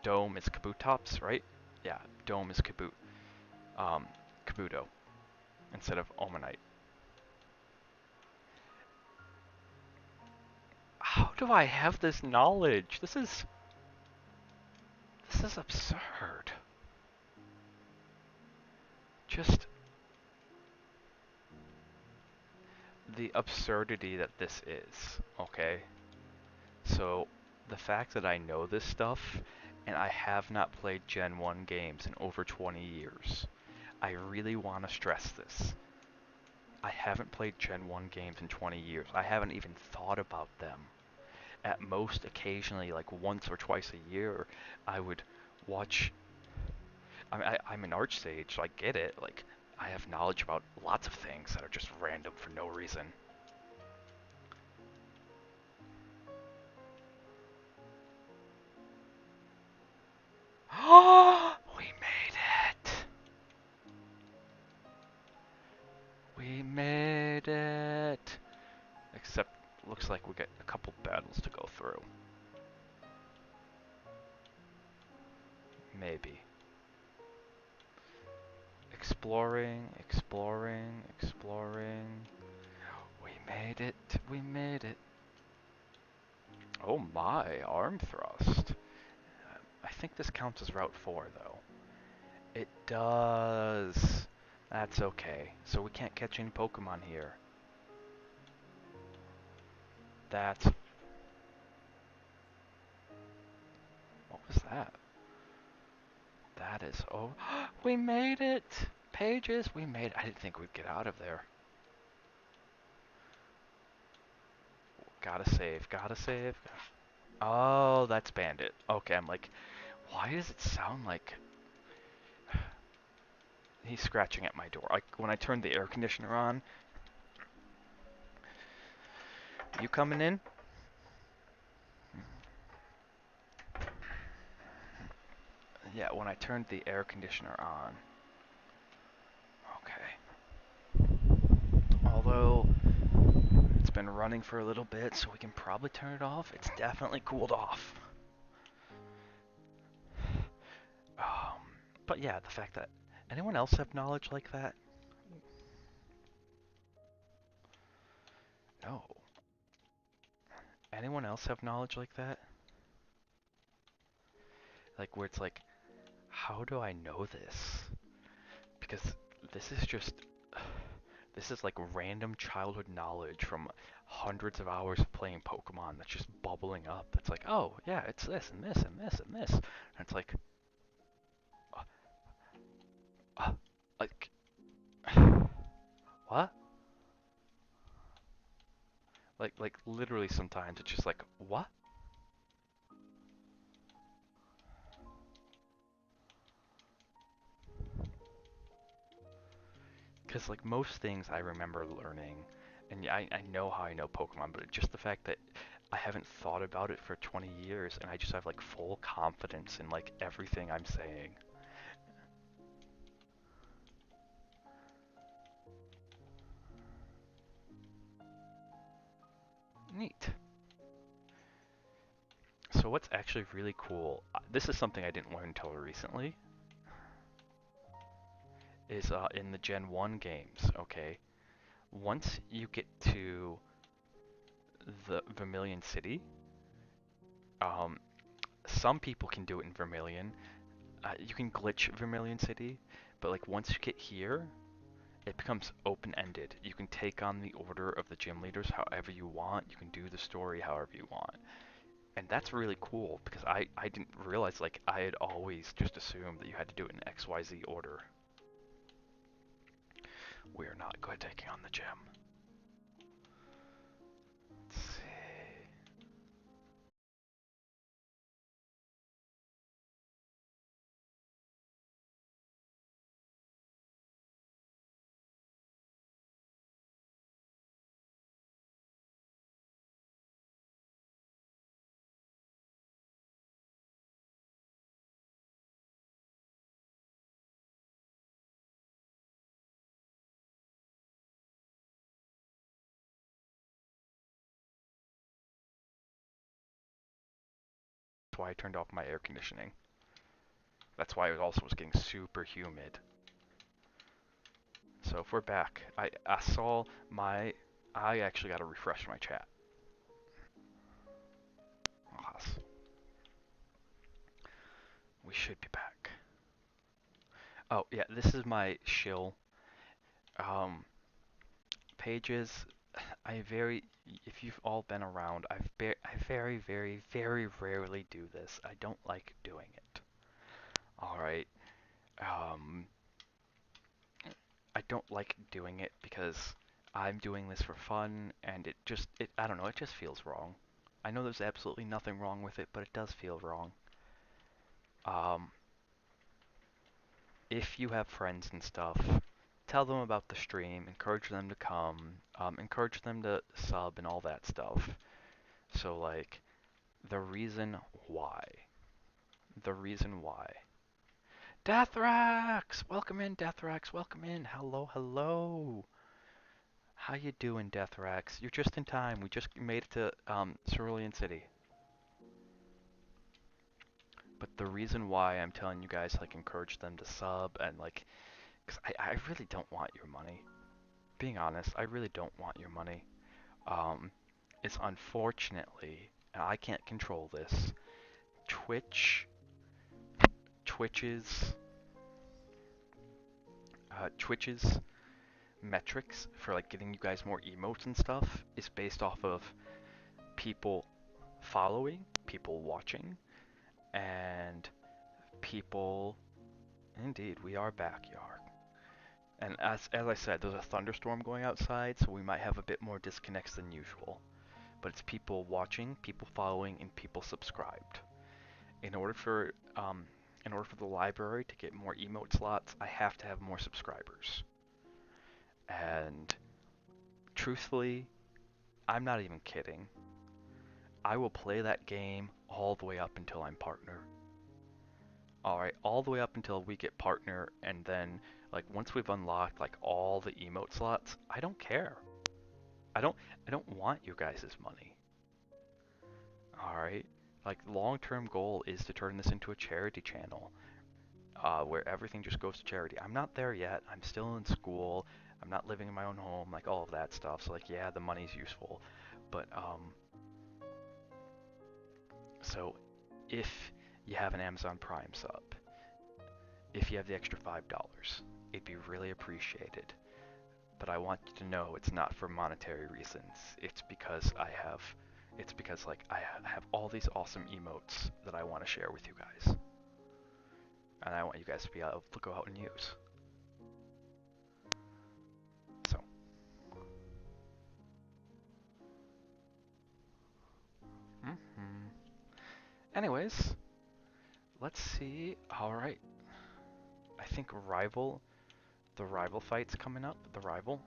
Dome is Kabutops, right? Yeah, Dome is Kabuto instead of Omanite. How do I have this knowledge? This is absurd. Just the absurdity that this is, okay? So, the fact that I know this stuff, and I have not played Gen 1 games in over 20 years, I really want to stress this. I haven't played Gen 1 games in 20 years. I haven't even thought about them. At most, occasionally, like once or twice a year, I would watch. I'm an Archsage, so I get it. Like, I have knowledge about lots of things that are just random for no reason. We made it! We made it! Except, looks like we got a couple battles to go through. Maybe. Exploring, exploring, exploring. We made it, we made it. Oh my, arm thrust. I think this counts as Route 4 though. It does. That's okay. So we can't catch any Pokemon here. That's... What was that? That is... Oh, we made it! Pages, we made it. I didn't think we'd get out of there. Gotta save, gotta save. Oh, that's Bandit. Okay, I'm like, why does it sound like... He's scratching at my door. Like, when I turned the air conditioner on... You coming in? Yeah, when I turned the air conditioner on. Okay. Although, it's been running for a little bit, so we can probably turn it off. It's definitely cooled off. Um, but yeah, the fact that... Anyone else have knowledge like that? No. Anyone else have knowledge like that? Like where it's like, how do I know this? Because this is just this is like random childhood knowledge from hundreds of hours of playing Pokemon that's just bubbling up. It's like, oh yeah, it's this and this and this and this, and it's like, uh, uh, like what? Like literally sometimes it's just like what? Because like most things I remember learning, and I know how I know Pokemon, but just the fact that I haven't thought about it for 20 years and I just have like full confidence in like everything I'm saying. Neat. So what's actually really cool, this is something I didn't learn until recently, is in the Gen 1 games, okay? Once you get to the Vermilion City, um, some people can do it in Vermilion. You can glitch Vermilion City, but like once you get here, it becomes open-ended. You can take on the order of the gym leaders however you want. You can do the story however you want. And that's really cool because I didn't realize, like, I had always just assumed that you had to do it in XYZ order. We're not good at taking on the gym. Let's see. That's why I turned off my air conditioning. That's why it also was getting super humid. So if we're back, I saw my, I actually got to refresh my chat. Oh, we should be back. Oh yeah, this is my shill. Um, pages. I very, if you've all been around, I very, very, very rarely do this. I don't like doing it. All right. Um, I don't like doing it because I'm doing this for fun, and I don't know, it just feels wrong. I know there's absolutely nothing wrong with it, but it does feel wrong. Um, if you have friends and stuff, tell them about the stream, encourage them to come, encourage them to sub and all that stuff. So like, the reason why. The reason why. Deathrax! Welcome in, Deathrax. Welcome in. Hello, hello. How you doing, Deathrax? You're just in time. We just made it to Cerulean City. But the reason why I'm telling you guys, like, encourage them to sub and like, cause I really don't want your money. Being honest, I really don't want your money. Um, it's unfortunately, and I can't control this. Twitch, Twitch's, Twitch's metrics for like getting you guys more emotes and stuff is based off of people following, people watching, and people. Indeed, we are backyard. And as I said, there's a thunderstorm going outside, so we might have a bit more disconnects than usual. But it's people watching, people following, and people subscribed. In order for um, in order for the library to get more emote slots, I have to have more subscribers. And truthfully, I'm not even kidding. I will play that game all the way up until I'm partner. Alright, all the way up until we get partner, and then, like, once we've unlocked, like, all the emote slots, I don't care. I don't, I don't want you guys' money. Alright? Like, long-term goal is to turn this into a charity channel, where everything just goes to charity. I'm not there yet. I'm still in school. I'm not living in my own home, like, all of that stuff. So, like, yeah, the money's useful. But, so, if you have an Amazon Prime sub. If you have the extra $5, it'd be really appreciated. But I want you to know it's not for monetary reasons. It's because like I have all these awesome emotes that I want to share with you guys, and I want you guys to be able to go out and use. So, anyways, let's see. All right, I think the rival fight's coming up. The rival.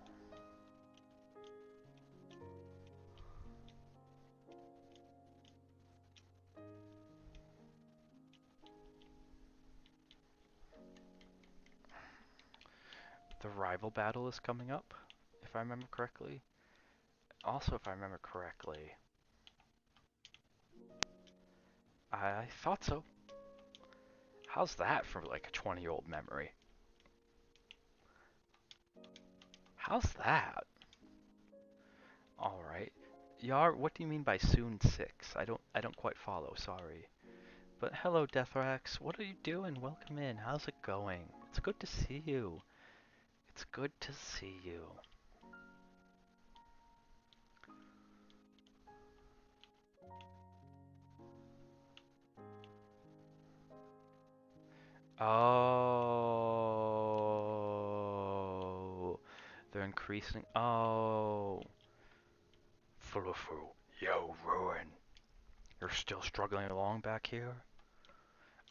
The rival battle is coming up, if I remember correctly. Also, if I remember correctly, I thought so. How's that for like a 20-year-old memory? How's that? All right. Yar, what do you mean by soon 6? I don't quite follow, sorry. But hello, Deathrax. What are you doing? Welcome in. How's it going? It's good to see you. It's good to see you. Oh, they're increasing. Oh, Fulufu, yo, Ruin. You're still struggling along back here?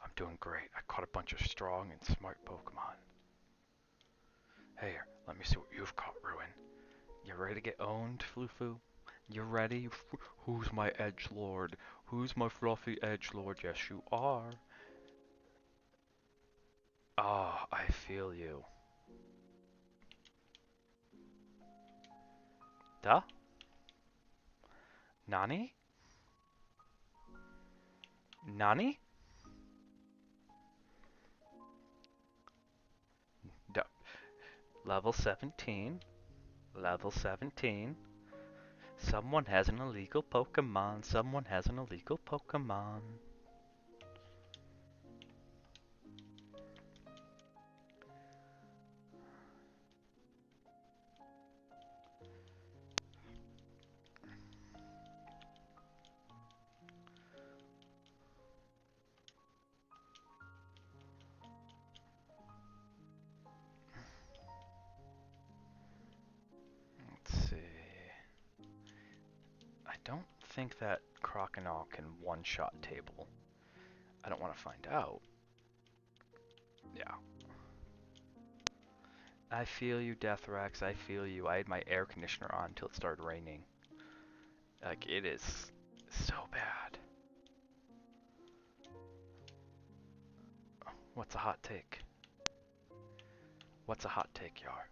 I'm doing great. I caught a bunch of strong and smart Pokemon. Hey, let me see what you've caught, Ruin. You ready to get owned, Flufu? You ready? Who's my edgelord? Who's my fluffy edgelord? Yes, you are. Ah, I feel you. Duh? Nani? Nani? Duh. Level 17. Level 17. Someone has an illegal Pokemon. Someone has an illegal Pokemon. Let's see. I don't think that Croconaw can one-shot Table. I don't want to find out. Yeah. I feel you, Deathrax. I feel you. I had my air conditioner on until it started raining. Like, it is so bad. What's a hot take? What's a hot take, Yar?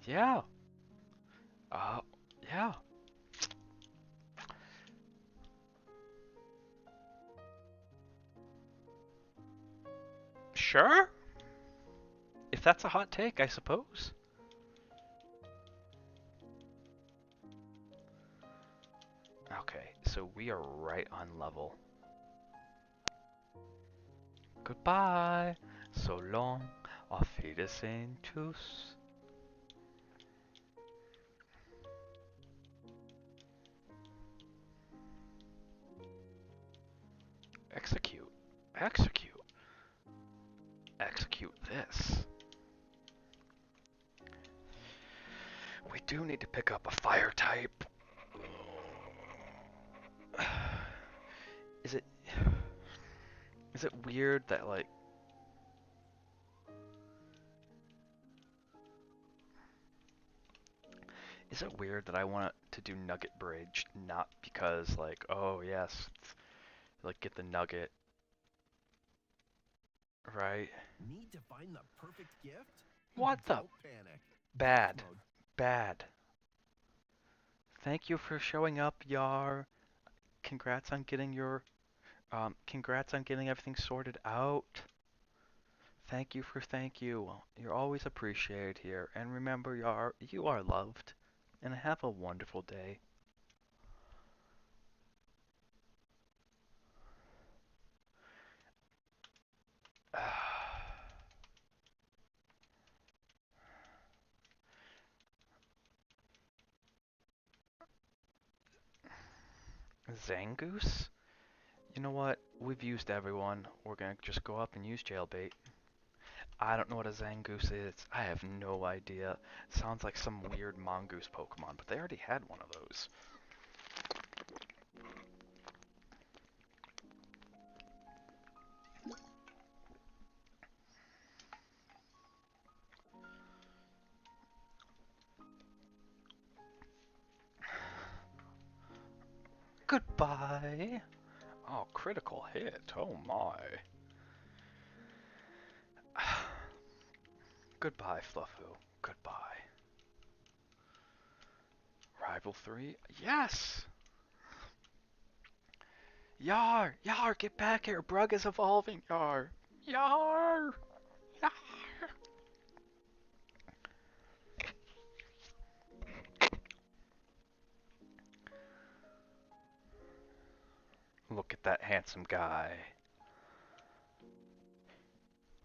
Yeah. Yeah. Sure? If that's a hot take, I suppose. Okay, so we are right on level. Goodbye. So long. Auf Wiedersehen. Tschüss. Execute. Execute. Execute this. We do need to pick up a fire type. Is it weird that like is it weird that I want to do Nugget Bridge not because like oh yes, like get the nugget, right? Need to find the perfect gift? What the? Don't panic. Bad. Bad. Thank you for showing up, Yar. Congrats on getting your congrats on getting everything sorted out. Thank you. You're always appreciated here. And remember, you are loved. And have a wonderful day. Zangoose? You know what? We've used everyone. We're gonna just go up and use Jailbait. I don't know what a Zangoose is. I have no idea. Sounds like some weird mongoose Pokemon, but they already had one of those. Goodbye. Oh, critical hit. Oh my. Goodbye, Fluffu. Goodbye. Rival 3? Yes! Yar! Yar, get back here! Brug is evolving, Yar! Yar! Yar! Look at that handsome guy.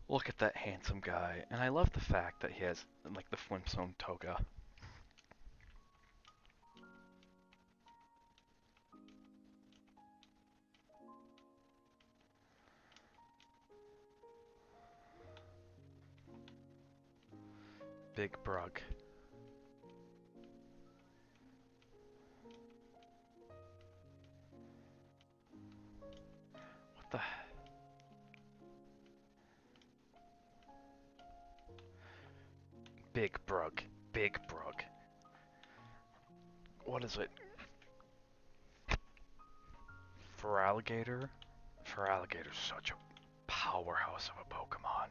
Look at that handsome guy. And I love the fact that he has, like, the Flintstone toga. Big Brug. What the... Big Brug. Big Brug. What is it? Feraligatr? Feraligatr's such a powerhouse of a Pokemon.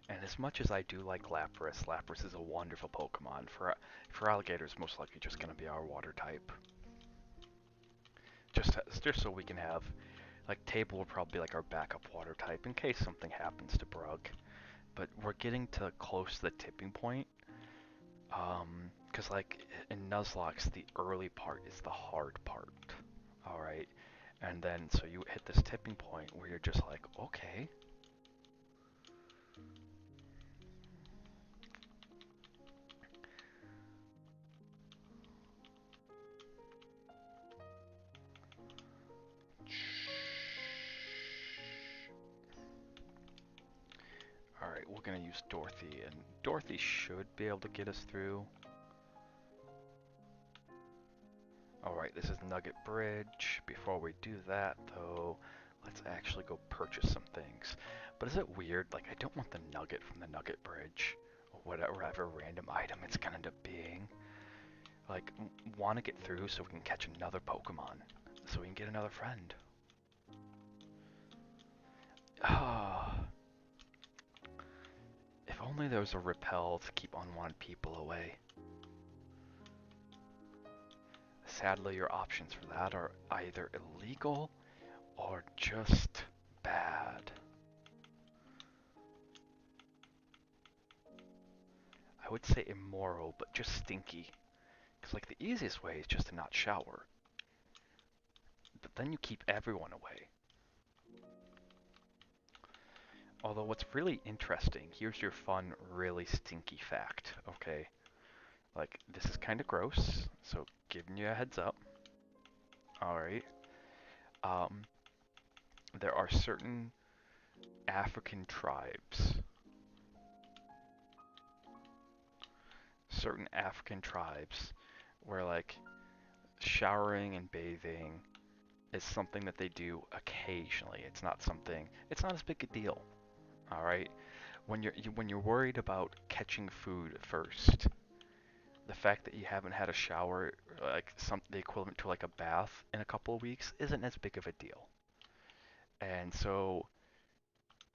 And as much as I do like Lapras, Lapras is a wonderful Pokemon. Feraligatr is most likely just going to be our water type. Just so we can have, like, Table will probably be like our backup water type in case something happens to Brug. But we're getting to close to the tipping point. Because like in Nuzlocke, the early part is the hard part. Alright? And then, so you hit this tipping point where you're just like, okay. Alright, we're gonna use Dorothy, and Dorothy should be able to get us through. Alright, this is Nugget Bridge. Before we do that, though, let's actually go purchase some things. But is it weird? Like, I don't want the Nugget from the Nugget Bridge, or whatever random item it's gonna end up being. Like, want to get through so we can catch another Pokemon, so we can get another friend. Ah. If only there was a repel to keep unwanted people away. Sadly, your options for that are either illegal or just bad. I would say immoral, but just stinky. Because, like, the easiest way is just to not shower. But then you keep everyone away. Although, what's really interesting, here's your fun, really stinky fact, okay? Like, this is kind of gross, so giving you a heads up. Alright. There are certain African tribes. Where, like, showering and bathing is something that they do occasionally. It's not as big a deal. Alright? When you're worried about catching food first, the fact that you haven't had a shower, like the equivalent to like a bath in a couple of weeks, isn't as big of a deal. And so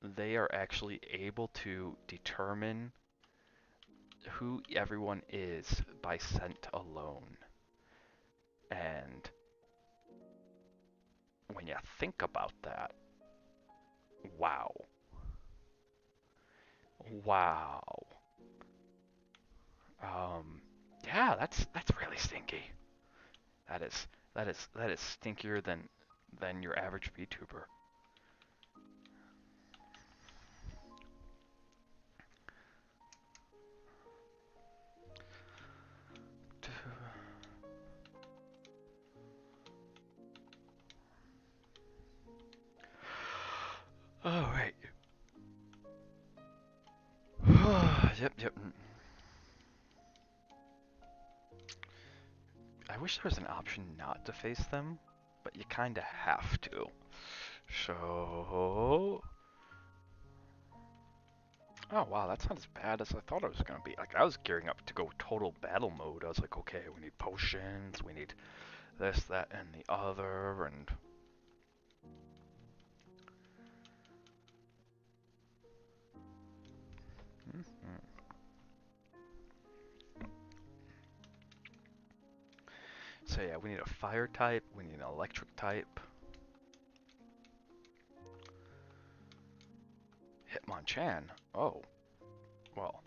they are actually able to determine who everyone is by scent alone. And when you think about that, wow. Wow. Yeah, that's really stinky. That is stinkier than your average VTuber. Alright. Yep, yep. I wish there was an option not to face them, but you kinda have to. So... Oh wow, that's not as bad as I thought it was gonna be. Like, I was gearing up to go total battle mode. I was like, okay, we need potions, we need this, that, and the other, and... Mhm. So yeah, we need a fire type, we need an electric type. Hitmonchan. Oh, well.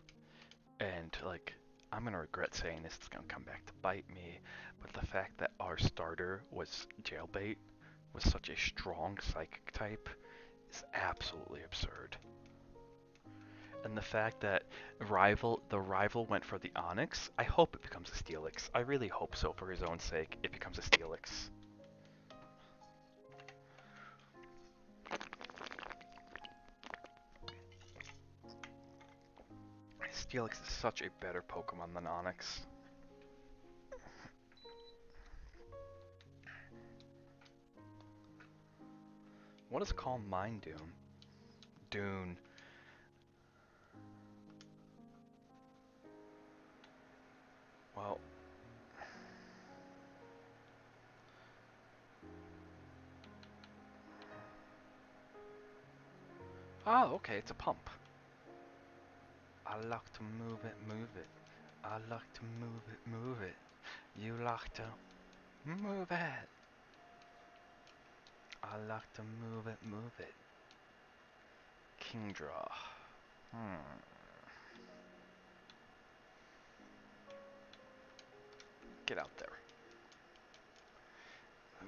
And, like, I'm gonna regret saying this, it's gonna come back to bite me, but the fact that our starter was Jailbait, was such a strong psychic type, is absolutely absurd. And the fact that the rival went for the Onyx, I hope it becomes a Steelix. I really hope so for his own sake, it becomes a Steelix. Steelix is such a better Pokemon than Onyx. What is Calm Mind Dune? Dune. Well, oh, okay, it's a pump. I like to move it, move it. I like to move it, move it. You like to move it. I like to move it, move it. Kingdra. Get out there.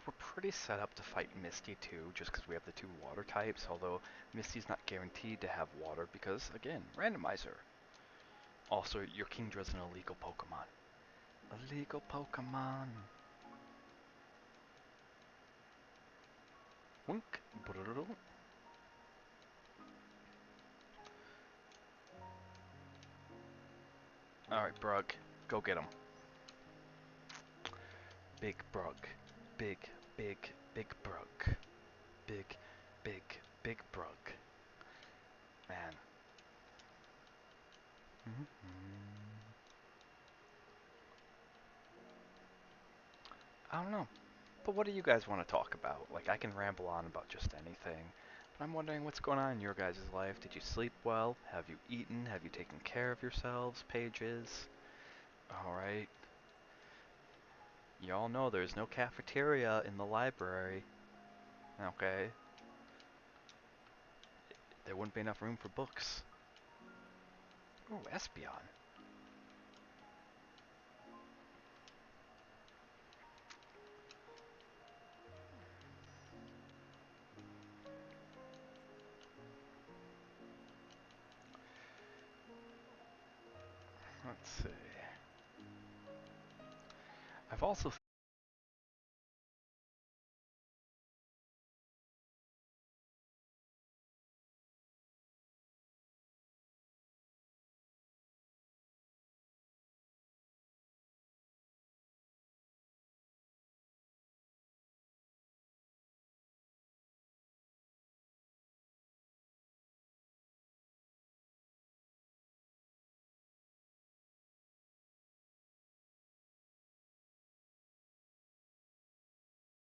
We're pretty set up to fight Misty too, just because we have the two water types, although Misty's not guaranteed to have water because, again, randomizer. Also, your Kingdra's an illegal Pokemon. Illegal Pokemon. Wink. Alright, Brug. Go get him. Big Brug. Big, big, big Brug. Big, big, big Brug. Man. I don't know. But what do you guys want to talk about? Like, I can ramble on about just anything. But I'm wondering what's going on in your guys' life. Did you sleep well? Have you eaten? Have you taken care of yourselves, pages? Alright. Y'all know there's no cafeteria in the library. Okay. There wouldn't be enough room for books. Ooh, Espeon. Let's see. I've also